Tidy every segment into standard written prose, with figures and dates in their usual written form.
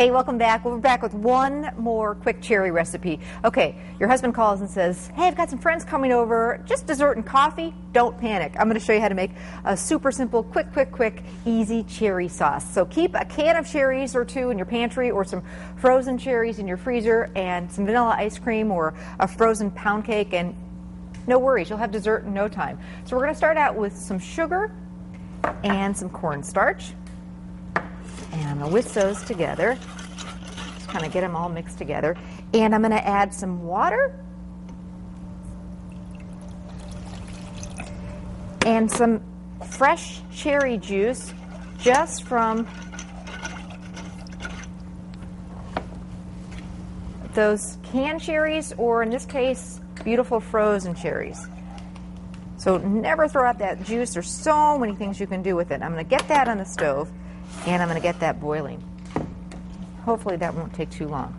Hey, welcome back. We're back with one more quick cherry recipe. Okay, your husband calls and says, hey, I've got some friends coming over, just dessert and coffee. Don't panic. I'm going to show you how to make a super simple, quick, easy cherry sauce. So keep a can of cherries or two in your pantry or some frozen cherries in your freezer and some vanilla ice cream or a frozen pound cake, and no worries, you'll have dessert in no time. So we're going to start out with some sugar and some cornstarch. And I'm going to whisk those together, just kind of get them all mixed together. And I'm going to add some water and some fresh cherry juice just from those canned cherries, or in this case, beautiful frozen cherries. So never throw out that juice. There's so many things you can do with it. I'm going to get that on the stove. And I'm going to get that boiling. Hopefully that won't take too long.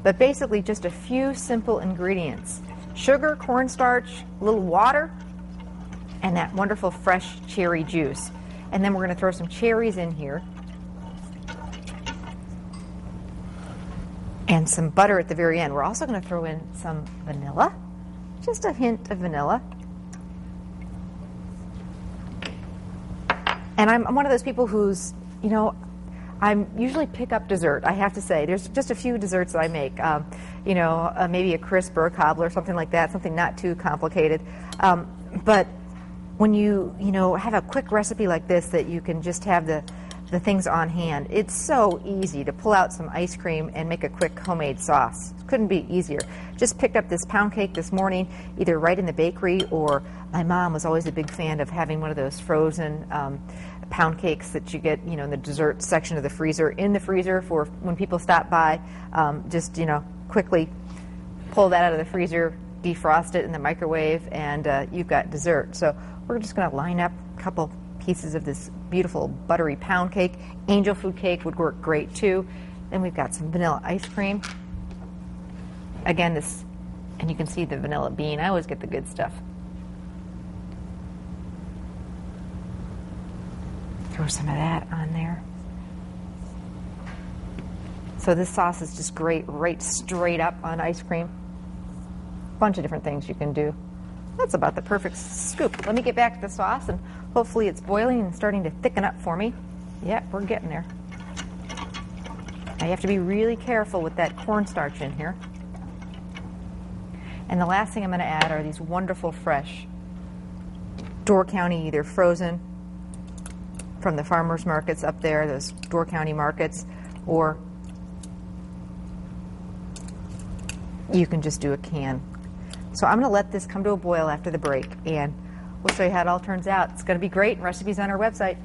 But basically just a few simple ingredients. Sugar, cornstarch, a little water, and that wonderful fresh cherry juice. And then we're going to throw some cherries in here. And some butter at the very end. We're also going to throw in some vanilla, just a hint of vanilla. And I'm one of those people who's, I usually pick up dessert, I have to say. There's just a few desserts that I make, maybe a crisp or a cobbler, something like that, something not too complicated. But when you have a quick recipe like this that you can just have the things on hand, it's so easy to pull out some ice cream and make a quick homemade sauce. Couldn't be easier. Just picked up this pound cake this morning, either right in the bakery, or my mom was always a big fan of having one of those frozen pound cakes that you get, in the dessert section of the freezer, in the freezer for when people stop by. Just, quickly pull that out of the freezer, defrost it in the microwave, and you've got dessert. So we're just going to line up a couple pieces of this beautiful buttery pound cake. Angel food cake would work great too. Then we've got some vanilla ice cream. Again, and you can see the vanilla bean. I always get the good stuff. Throw some of that on there. So this sauce is just great right straight up on ice cream. Bunch of different things you can do. That's about the perfect scoop. Let me get back to the sauce, and hopefully it's boiling and starting to thicken up for me. Yeah, we're getting there. Now you have to be really careful with that cornstarch in here. And the last thing I'm going to add are these wonderful fresh Door County, either frozen from the farmers markets up there, those Door County markets, or you can just do a can. So I'm going to let this come to a boil after the break, and we'll show you how it all turns out. It's going to be great. Recipes on our website.